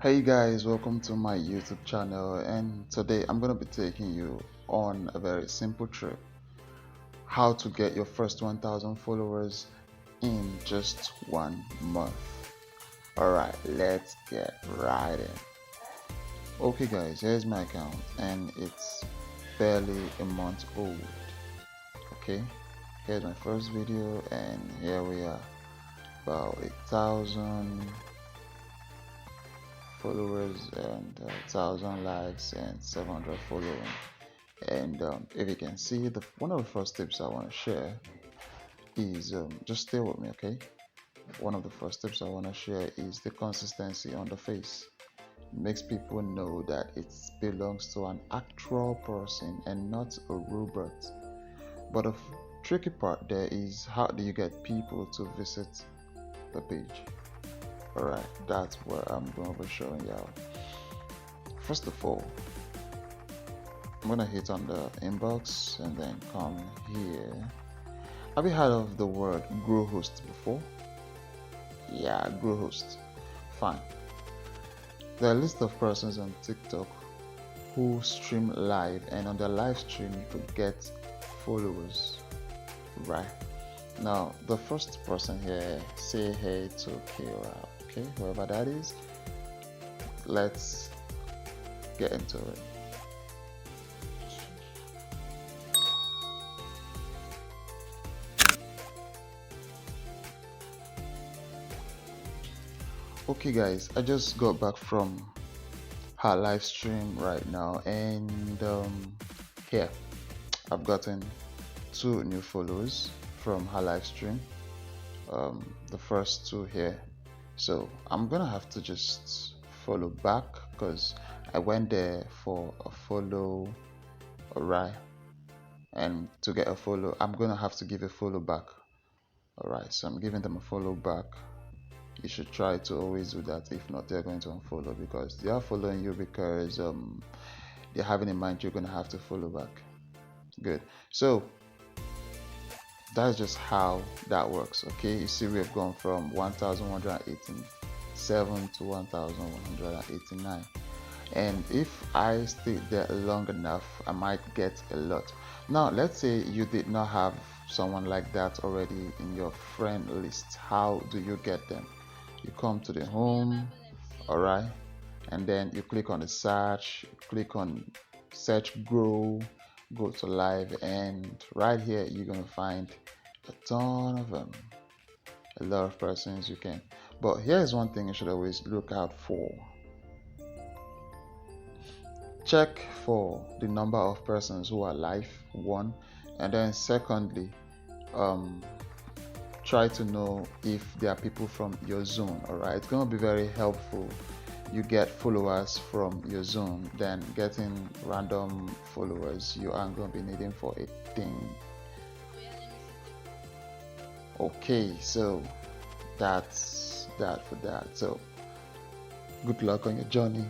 Hey guys, welcome to my YouTube channel, and today I'm going to be taking you on a very simple trip: how to get your first 1000 followers in just 1 month. Alright, let's get right in. Okay guys, here's my account and it's barely a month old. Okay, here's my first video and here we are, about 1000 followers and 1000 likes and 700 following. And if you can see, one of the first tips I want to share is just stay with me, okay? One of the first tips I want to share is the consistency on the face. It makes people know that it belongs to an actual person and not a robot. But the tricky part there is, how do you get people to visit the page? Alright, that's what I'm going to be showing y'all. First of all, I'm gonna hit on the inbox and then come here. Have you heard of the word grow host before? Yeah, grow host. Fine. There are a list of persons on TikTok who stream live, and on their live stream you could get followers. Right. Now the first person here, say hey to Kira. Okay, whoever that is. Let's get into it. Okay guys, I just got back from her live stream right now, and here I've gotten 2 new followers from her live stream. The first 2 here, so I'm gonna have to just follow back because I went there for a follow. Alright, and to get a follow I'm gonna have to give a follow back. Alright, so I'm giving them a follow back. You should try to always do that. If not, they're going to unfollow because they are following you because they're having in mind you're going to have to follow back. Good. So that's just how that works. Okay, you see, we have gone from 1187 to 1189, and if I stay there long enough I might get a lot. Now let's say you did not have someone like that already in your friend list. How do you get them? You come to the home, alright, and then you click on the search, click on search grow, go to live, and right here you're gonna find a ton of them, a lot of persons you can. But here's one thing you should always look out for: check for the number of persons who are live, one, and then secondly, um try to know if there are people from your zone. Alright, it's going to be very helpful you get followers from your zone than getting random followers you aren't going to be needing for a thing. Okay, so that's that for that. So good luck on your journey.